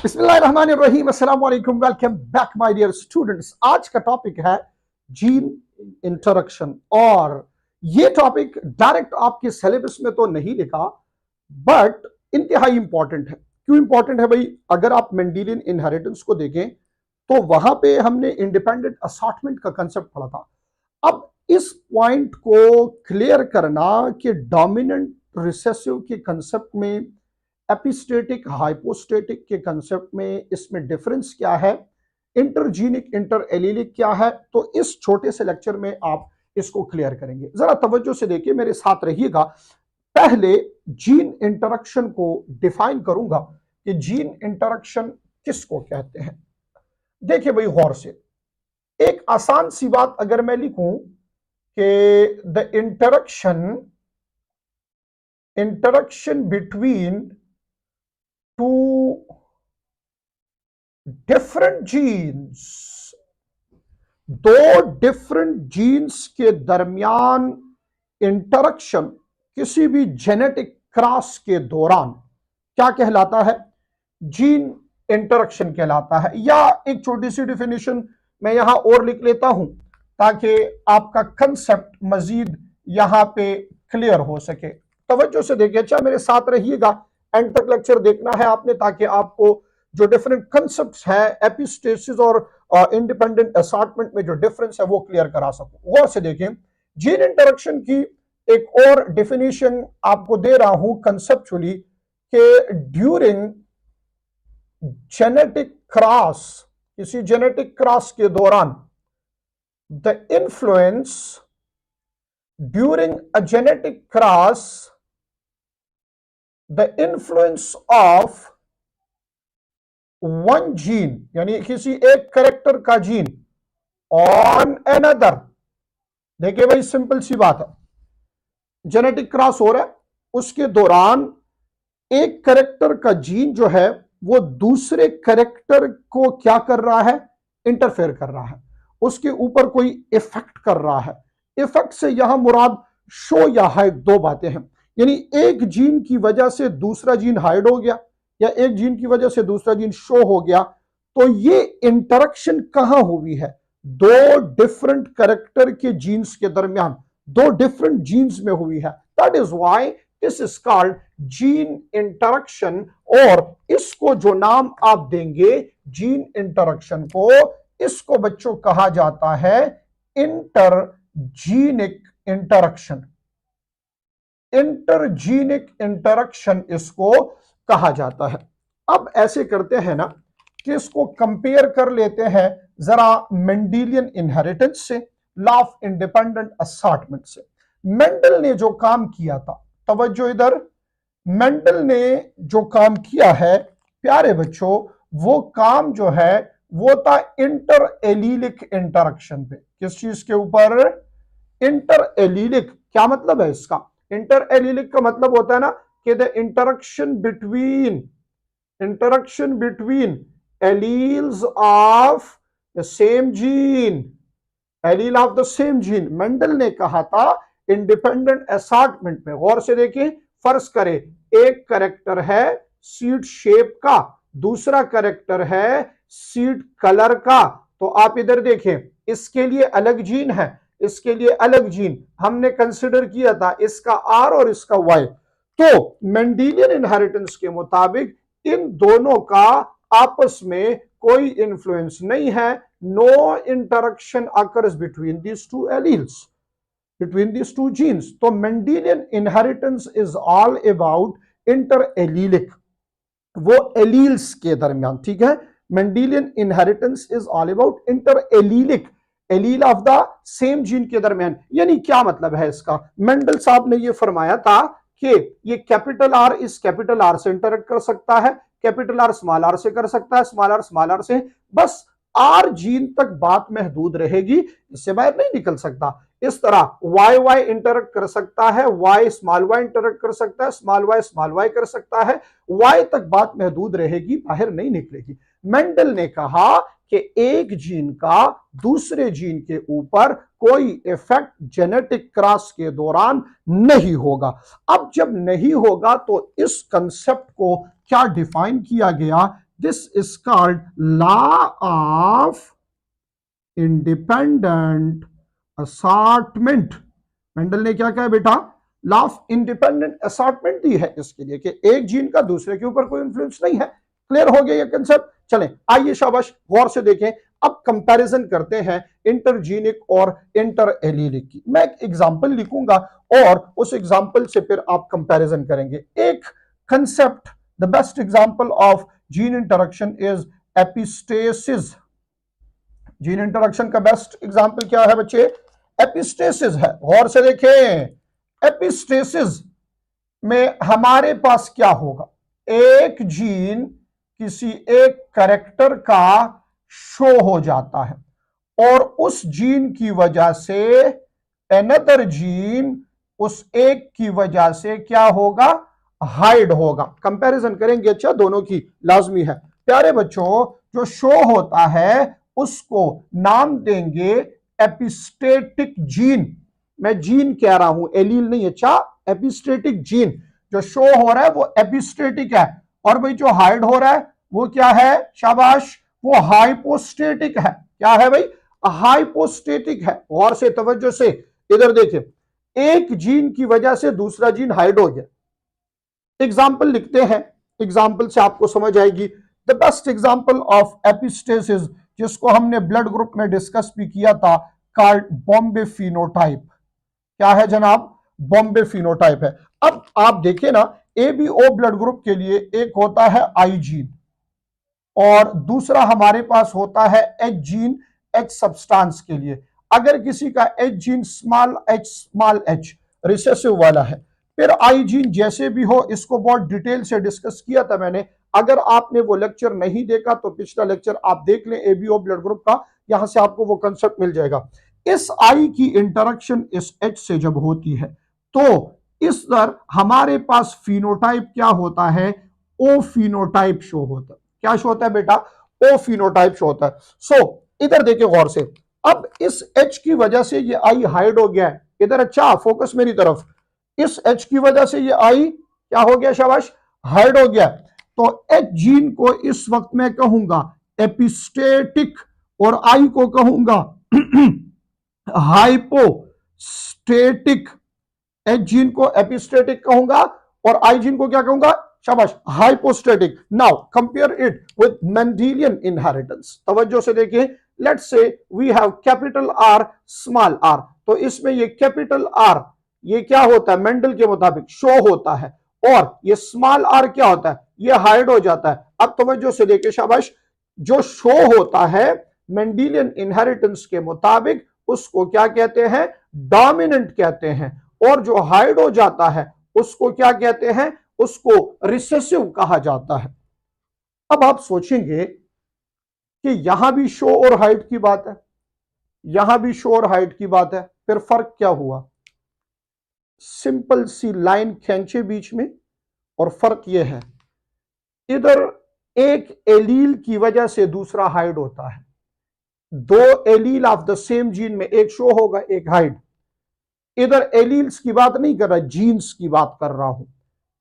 बिस्मिल्लाहिर्रहमानिर्रहीम, अस्सलाम वालेकुम, welcome back my dear students. आज का टॉपिक है जीन इंटरेक्शन। और ये टॉपिक डायरेक्ट आपके सिलेबस में तो नहीं लिखा, बट इंतहाई इंपॉर्टेंट है। क्यों इंपॉर्टेंट है भाई? अगर आप मेंडेलियन इनहेरिटेंस को देखें तो वहां पे हमने इंडिपेंडेंट असॉर्टमेंट का कंसेप्ट पढ़ा था। अब इस पॉइंट को क्लियर करना कि डोमिनेंट रिसेसिव के कंसेप्ट में, एपिस्टेटिक हाइपोस्टेटिक के कंसेप्ट में, इसमें डिफरेंस क्या है, इंटरजीनिक इंटर एलिलिक क्या है, तो इस छोटे से लेक्चर में आप इसको क्लियर करेंगे। जरा तवज्जो से देखिए, मेरे साथ रहिएगा। पहले जीन इंटरेक्शन को डिफाइन करूंगा कि जीन इंटरेक्शन किसको कहते हैं। देखिए भाई गौर से, एक आसान सी बात अगर मैं लिखूं कि the interaction between two different genes, दो डिफरेंट जीन्स के दरमियान इंटरेक्शन किसी भी जेनेटिक क्रॉस के दौरान क्या कहलाता है? जीन इंटरेक्शन कहलाता है। या एक छोटी सी डिफिनेशन मैं यहां और लिख लेता हूं ताकि आपका कंसेप्ट मजीद यहां पे क्लियर हो सके। तवज्जो से देखिए, अच्छा मेरे साथ रहिएगा, एंड तक लेक्चर देखना है आपने ताकि आपको जो डिफरेंट कंसेप्ट्स हैं एपिस्टेसिस और इंडिपेंडेंट असॉर्टमेंट में जो डिफरेंस है वो क्लियर करा सकूं। गौर से देखें, जीन इंटरेक्शन की एक और डेफिनेशन आपको दे रहा हूं कंसेप्चुअली कि ड्यूरिंग जेनेटिक क्रॉस, किसी जेनेटिक क्रॉस के दौरान, the influence during a genetic cross, the influence of one gene, यानी किसी एक करेक्टर का जीन ऑन अनदर। देखिए भाई सिंपल सी बात है, जेनेटिक क्रॉस हो रहा है, उसके दौरान एक करेक्टर का जीन जो है वो दूसरे करेक्टर को क्या कर रहा है? इंटरफेयर कर रहा है, उसके ऊपर कोई इफेक्ट कर रहा है। इफेक्ट से यहां मुराद शो या हाइड दो बातें हैं। यानी एक जीन की वजह से दूसरा जीन हाइड हो गया या एक जीन की वजह से दूसरा जीन शो हो गया, तो ये इंटरेक्शन कहां हुई है? दो डिफरेंट करेक्टर के जीन्स के दरमियान, दो डिफरेंट जीन्स में हुई है। That is why this is called gene interaction. और इसको जो नाम आप देंगे जीन इंटरेक्शन को, इसको बच्चों कहा जाता है इंटरजीनिक इंटरेक्शन। इंटरजीनिक इंटरेक्शन इसको कहा जाता है। अब ऐसे करते हैं ना कि इसको कंपेयर कर लेते हैं जरा मेंडेलियन इनहेरिटेंस से, लॉ ऑफ इंडिपेंडेंट असॉर्टमेंट से। मेंडल ने जो काम किया था, तवज्जो इधर, मेंडल ने जो काम किया है प्यारे बच्चों, वो काम जो है वो था इंटर एलीलिक इंटरेक्शन पे। किस चीज के ऊपर? Inter allelic. क्या मतलब है इसका? इंटर एलीलिक का मतलब होता है ना कि the interaction between alleles of the same gene, allele of the same gene. Mendel ने कहा था इंडिपेंडेंट असॉर्टमेंट में, गौर से देखिए, फर्ज करें एक करेक्टर है सीड शेप का, दूसरा करेक्टर है सीड कलर का, तो आप इधर देखें, इसके लिए अलग जीन है, इसके लिए अलग जीन। हमने कंसिडर किया था इसका आर और इसका वाई। तो मेंडेलियन इनहेरिटेंस के मुताबिक इन दोनों का आपस में कोई इंफ्लुएंस नहीं है। No interaction occurs between these two alleles, between these two genes. तो Mendelian inheritance is all about inter-allelic, वो एलील्स के दरमियान, ठीक है। Mendelian inheritance is all about inter-allelic, allele of the same gene के दरमियान। यानी क्या मतलब है इसका? मेंडल साहब ने ये फरमाया था कि ये कैपिटल आर इस कैपिटल आर से इंटरेक्ट कर सकता है, कैपिटल आर स्मॉल आर से कर सकता है, स्मॉल आर से, बस आर जीन तक बात महदूद रहेगी, इससे बाहर नहीं निकल सकता। इस तरह वाई वाई इंटरेक्ट कर सकता है, वाई स्मॉल वाई इंटरेक्ट कर सकता है, स्मॉल वाई कर सकता है, वाई तक बात महदूद रहेगी, बाहर नहीं निकलेगी। मेंडल ने कहा कि एक जीन का दूसरे जीन के ऊपर कोई इफेक्ट जेनेटिक क्रॉस के दौरान नहीं होगा। अब जब नहीं होगा तो इस कंसेप्ट को क्या डिफाइन किया गया? This is called law of independent assortment. Mendel ने क्या कहा बेटा, लॉ ऑफ इंडिपेंडेंट असॉर्टमेंट दी है इसके लिए कि एक जीन का दूसरे के ऊपर कोई इंफ्लुएंस नहीं है। क्लियर हो गया ये कंसेप्ट। चलें आइए शाबाश गौर से देखें, अब कंपैरिजन करते हैं इंटरजीनिक और इंटर एलीलिक की। मैं एक एग्जांपल लिखूंगा और उस एग्जांपल से फिर आप कंपैरिजन करेंगे। एक concept, the best example of gene interaction is epistasis. Gene interaction का बेस्ट एग्जांपल क्या है बच्चे, एपिस्टेसिस है। गौर से देखें, एपिस्टेसिस में हमारे पास क्या होगा, एक जीन किसी एक कैरेक्टर का शो हो जाता है और उस जीन की वजह से अनदर जीन उस एक की वजह से क्या होगा, हाइड होगा। कंपैरिजन करेंगे, अच्छा दोनों की लाजमी है। प्यारे बच्चों, जो शो होता है उसको नाम देंगे एपिस्टेटिक जीन। मैं जीन कह रहा हूं, एलील नहीं, अच्छा एपिस्टेटिक जीन। जो शो हो रहा है वो एपिस्टेटिक है, और भाई जो हाइड हो रहा है वो क्या है, शाबाश, वो हाइपोस्टेटिक है। क्या है भाई, हाइपोस्टेटिक है। गौर से तवज्जो से इधर देखिए, एक जीन की वजह से दूसरा जीन हाइड हो गया। एग्जाम्पल लिखते हैं, एग्जाम्पल से आपको समझ आएगी। The best example of epistasis, जिसको हमने ब्लड ग्रुप में डिस्कस भी किया था, कॉल्ड बॉम्बे फिनोटाइप। क्या है जनाब, बॉम्बे फिनोटाइप है। अब आप देखें ना, एबीओ ब्लड ग्रुप के लिए एक होता है आई जीन और दूसरा हमारे पास होता है एच जीन, एच सब्सटेंस के लिए। अगर किसी का H gene small H recessive वाला है, फिर आई जीन जैसे भी हो, इसको बहुत डिटेल से डिस्कस किया था मैंने। अगर आपने वो लेक्चर नहीं देखा तो पिछला लेक्चर आप देख लें एबीओ ब्लड ग्रुप का, यहां से आपको वो कंसेप्ट मिल जाएगा। इस आई की इंटरेक्शन इस एच से जब होती है तो इस तरह हमारे पास फिनोटाइप क्या होता है, ओ फिनोटाइप शो होता है। क्या शो होता है बेटा, ओ फिनोटाइप शो होता है। सो इधर देखिए गौर से, अब इस एच की वजह से ये आई हाइड हो गया है। इधर अच्छा फोकस मेरी तरफ, इस एच की वजह से ये आई क्या हो गया, शाबाश, हाइड हो गया। तो एच जीन को इस वक्त मैं कहूंगा एपिस्टेटिक और आई को कहूंगा हाइपोस्टेटिक। एच जीन को एपिस्टेटिक कहूंगा और आई जीन को क्या कहूंगा, शाबाश, hypostatic. Now compare it with Mendelian inheritance. तवज्जो से देखिए, let's say we have capital R small R, तो इसमें ये कैपिटल आर ये क्या होता है, मेंडल के मुताबिक शो होता है, और ये स्मॉल आर क्या होता है, ये हाइड हो जाता है। अब तवज्जो से देखिए शाबाश, जो शो होता है मेंडेलियन इनहेरिटेंस के मुताबिक उसको क्या कहते हैं, डोमिनेंट कहते हैं, और जो हाइड हो जाता है उसको क्या कहते हैं, उसको रिसेसिव कहा जाता है। अब आप सोचेंगे कि यहां भी शो और हाइड की बात है, यहां भी शो और हाइड की बात है, फिर फर्क क्या हुआ। सिंपल सी लाइन खींचे बीच में, और फर्क यह है, इधर एक एलील की वजह से दूसरा हाइड होता है। दो allele of the same gene में एक शो होगा, एक हाइड। इधर एलील्स की बात नहीं कर रहा, जीन्स की बात कर रहा हूं।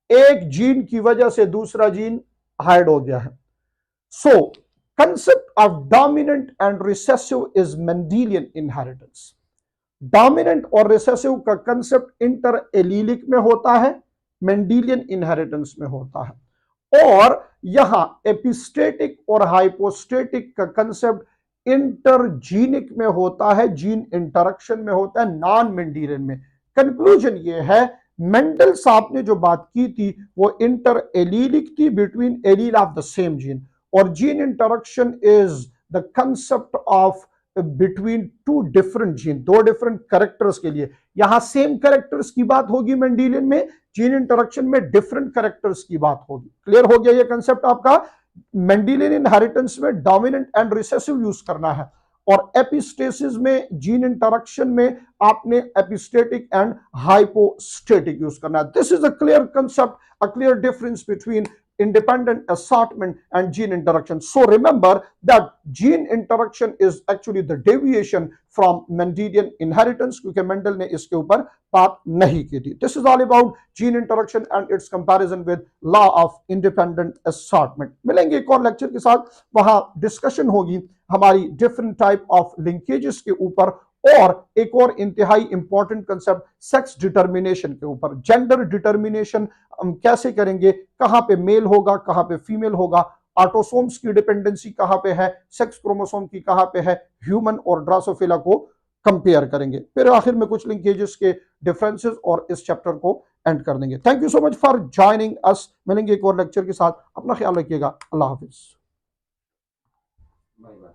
एक जीन की वजह से दूसरा जीन हाइड हो गया है। सो concept of dominant and recessive is Mendelian inheritance. Dominant और रिसेसिव का कंसेप्ट इंटर एलीलिक में होता है, मेंडेलियन इनहेरिटेंस में होता है, और यहां एपिस्टेटिक और हाइपोस्टेटिक का कंसेप्ट इंटरजीनिक में होता है, जीन इंटरेक्शन में होता है, नॉन मेंडेलियन में। कंक्लूजन ये है, मेंडल साहब ने जो बात की थी वो इंटर एलीलिक थी, between allele of the same gene, और gene interaction is the concept of between two different gene, दो डिफरेंट कैरेक्टर्स के लिए। यहां सेम कैरेक्टर्स की बात होगी मेंडेलियन में, जीन इंटरेक्शन में डिफरेंट कैरेक्टर्स की बात होगी। क्लियर हो गया ये कंसेप्ट आपका। मेंडेलियन इनहेरिटेंस में डोमिनेंट एंड रिसेसिव यूज करना है, और एपिस्टेसिस में जीन इंटरेक्शन में आपने एपिस्टेटिक एंड हाइपोस्टेटिक यूज करना है। This is a clear concept, a clear difference between independent assortment and gene interaction. So remember that gene interaction is actually the deviation from Mendelian inheritance, क्योंकि Mendel ने इसके ऊपर बात नहीं की थी. This is all about gene interaction and its comparison with law of independent assortment. मिलेंगे एक और लेक्चर के साथ, वहां डिस्कशन होगी हमारी डिफरेंट टाइप ऑफ लिंकेजेस के ऊपर और एक और इंतहाई इंपॉर्टेंट कंसेप्ट सेक्स डिटर्मिनेशन के ऊपर. जेंडर डिटर्मिनेशन हम कैसे करेंगे, कहां पे मेल होगा कहां पे फीमेल होगा, ऑटोसोम्स की डिपेंडेंसी कहां पे है, सेक्स क्रोमोसोम की कहां पे है, ह्यूमन और ड्रासोफिला को कंपेयर करेंगे. फिर आखिर में कुछ लिंकेजेस के डिफरेंसेस और इस चैप्टर को एंड कर देंगे. Thank you so much for joining us. मिलेंगे एक और लेक्चर के साथ. अपना ख्याल रखिएगा. अल्लाह हाफिज. Bye bye.